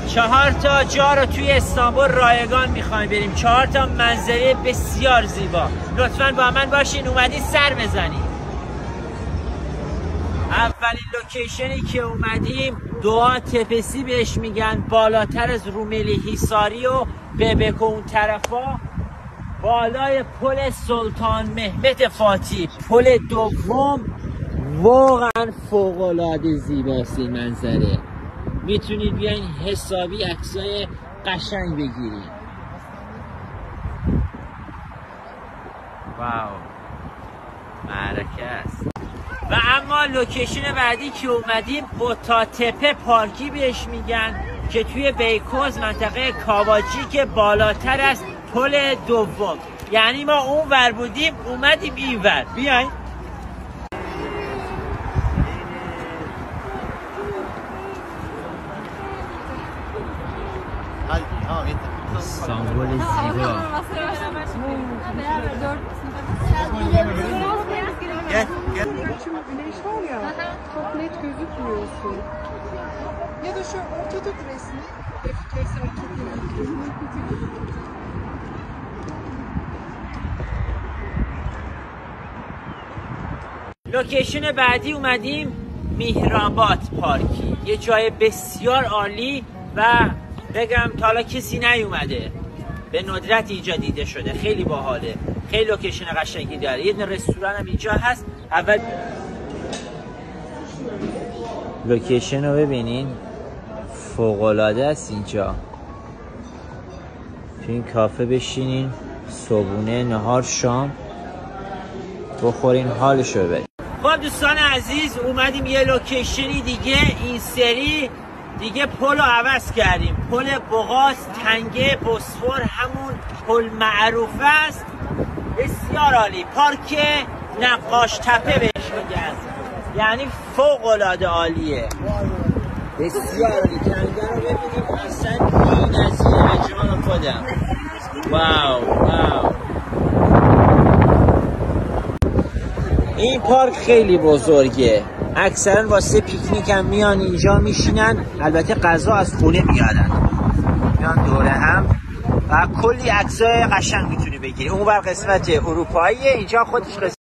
4 تا جا رو توی استانبول رایگان میخوایم بریم. 4 تا منظره بسیار زیبا. لطفاً با من باشین، اومدین سر بزنید. اولین لوکیشنی که اومدیم دعا تپسی بهش میگن، بالاتر از روملی هیساری و ببکو اون طرفا، بالای پل سلطان مهمت فاتی، پل دوم. واقعا فوق‌العاده زیباست این منظره. میتونید بیاین حسابی عکسای قشنگ بگیرید. واو، معرکه است. و اما لوکیشن بعدی که اومدیم اوتاتپه پارکی بهش میگن که توی بیکوز منطقه کاواجی که بالاتر از پل دوم. یعنی ما اون ور بودیم اومدیم این ور. بیاین. استانبول زیبا. Şu güneş var ya, çok net gözükmüyorsun. Ya da şu ortada resmi. Mesela çok gözüküyor. لوکیشن بعدی اومدیم میهرآباد پارکی، یه جای بسیار عالی و بگم تا حالا کسی نیومده، به ندرت اینجا دیده شده. خیلی باحاله، خیلی لوکیشن قشنگی داره. یه رستوران هم اینجا هست. اول لوکیشن رو ببینین، فوق‌العاده است. اینجا تو این کافه بشینین، صبحونه، نهار، شام بخورین، حالشو ببرین. خب دوستان عزیز، اومدیم یه لوکیشنی دیگه. این سری دیگه پل رو عوض کردیم. پل بغاز تنگه بوسفور، همون پل معروف است. بسیار عالی. پارک نقاش تپه بهش میگن، یعنی فوق العاده عالیه. بسیار عالی. تنگه رو ببینیم، اصلا بی‌نظیره به جان خودم. واو واو. این پارک خیلی بزرگه. اکثرا واسه پیکنیک هم میان اینجا میشینن. البته غذا از خونه میارن، میان دوره هم و کلی عکسای قشنگ میتونی بگیری. اون بر قسمت اروپاییه، اینجا خودش قسمت